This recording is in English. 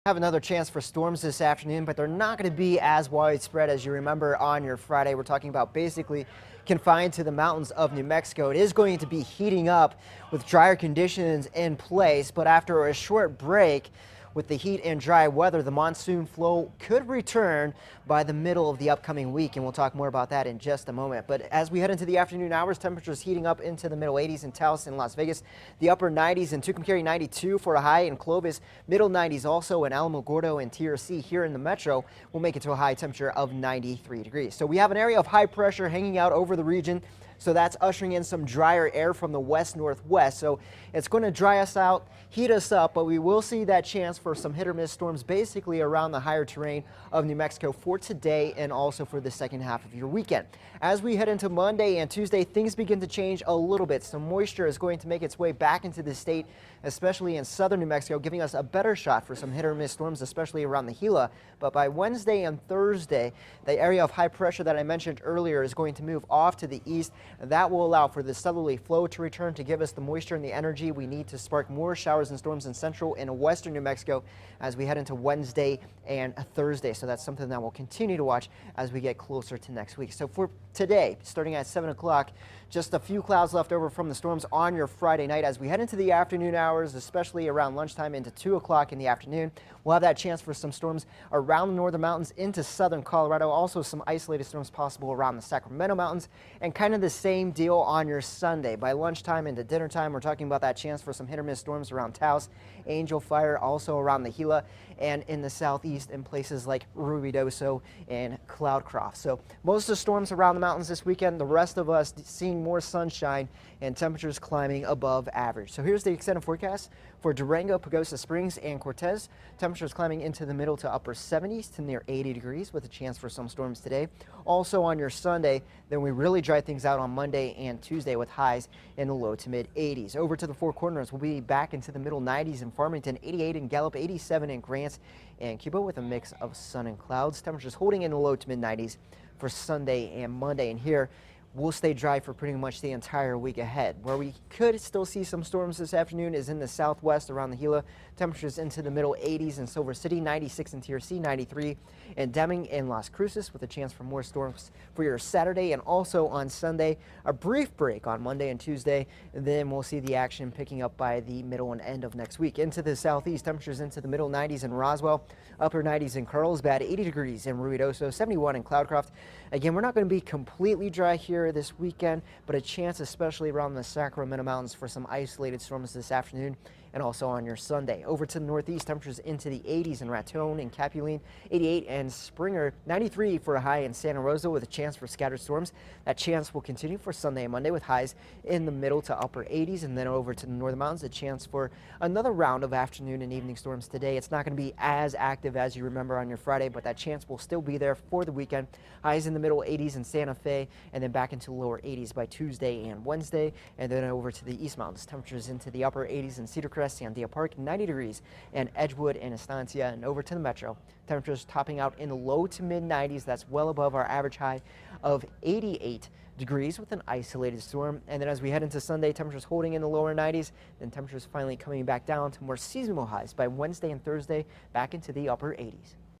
Have another chance for storms this afternoon, but they're not going to be as widespread as you remember on your Friday. We're talking about basically confined to the mountains of New Mexico. It is going to be heating up with drier conditions in place, but after a short break with the heat and dry weather, the monsoon flow could return by the middle of the upcoming week, and we'll talk more about that in just a moment. But as we head into the afternoon hours, temperatures heating up into the middle 80s in Taos and Las Vegas, the upper 90s in Tucumcari, 92 for a high in Clovis, middle 90s also in Alamogordo and TRC here in the metro will make it to a high temperature of 93 degrees. So we have an area of high pressure hanging out over the region. So that's ushering in some drier air from the west-northwest. So it's going to dry us out, heat us up, but we will see that chance for some hit or miss storms basically around the higher terrain of New Mexico for today and also for the second half of your weekend. As we head into Monday and Tuesday, things begin to change a little bit. Some moisture is going to make its way back into the state, especially in southern New Mexico, giving us a better shot for some hit or miss storms, especially around the Gila. But by Wednesday and Thursday, the area of high pressure that I mentioned earlier is going to move off to the east. That will allow for the southerly flow to return to give us the moisture and the energy we need to spark more showers and storms in central and western New Mexico as we head into Wednesday and Thursday. So that's something that we'll continue to watch as we get closer to next week. So for today, starting at 7 o'clock, just a few clouds left over from the storms on your Friday night. As we head into the afternoon hours, especially around lunchtime into 2 o'clock in the afternoon, we'll have that chance for some storms around the northern mountains into southern Colorado. Also some isolated storms possible around the Sacramento mountains, and kind of the same deal on your Sunday. By lunchtime into dinner time, we're talking about that chance for some hit or miss storms around Taos, Angel Fire, also around the Gila, and in the southeast in places like Ruidoso and Cloudcroft. So most of the storms around the mountains this weekend, the rest of us seeing more sunshine and temperatures climbing above average. So here's the extended forecast for Durango, Pagosa Springs, and Cortez. Temperatures climbing into the middle to upper 70s to near 80 degrees with a chance for some storms today. Also on your Sunday, then we really dry things out on Monday and Tuesday with highs in the low to mid 80s. Over to the Four Corners, we'll be back into the middle 90s in Farmington, 88 in Gallup, 87 in Grants and Cuba with a mix of sun and clouds. Temperatures holding in the low to mid 90s for Sunday and Monday. And here, we'll stay dry for pretty much the entire week ahead. Where we could still see some storms this afternoon is in the southwest around the Gila. Temperatures into the middle 80s in Silver City, 96 in TRC, 93 in Deming and Las Cruces with a chance for more storms for your Saturday and also on Sunday. A brief break on Monday and Tuesday, and then we'll see the action picking up by the middle and end of next week. Into the southeast, temperatures into the middle 90s in Roswell, upper 90s in Carlsbad, 80 degrees in Ruidoso, 71 in Cloudcroft. Again, we're not going to be completely dry here this weekend, but a chance especially around the Sacramento Mountains for some isolated storms this afternoon and also on your Sunday. Over to the northeast, temperatures into the 80s in Raton and Capuline, 88 and Springer, 93 for a high in Santa Rosa with a chance for scattered storms. That chance will continue for Sunday and Monday with highs in the middle to upper 80s, and then over to the northern mountains, a chance for another round of afternoon and evening storms today. It's not going to be as active as you remember on your Friday, but that chance will still be there for the weekend. Highs in the middle 80s in Santa Fe, and then back into lower 80s by Tuesday and Wednesday, and then over to the East Mountains. Temperatures into the upper 80s in Cedar Crest, Sandia Park, 90 degrees, and Edgewood and Estancia, and over to the metro. Temperatures topping out in the low to mid 90s. That's well above our average high of 88 degrees with an isolated storm. And then as we head into Sunday, temperatures holding in the lower 90s, then temperatures finally coming back down to more seasonal highs by Wednesday and Thursday, back into the upper 80s.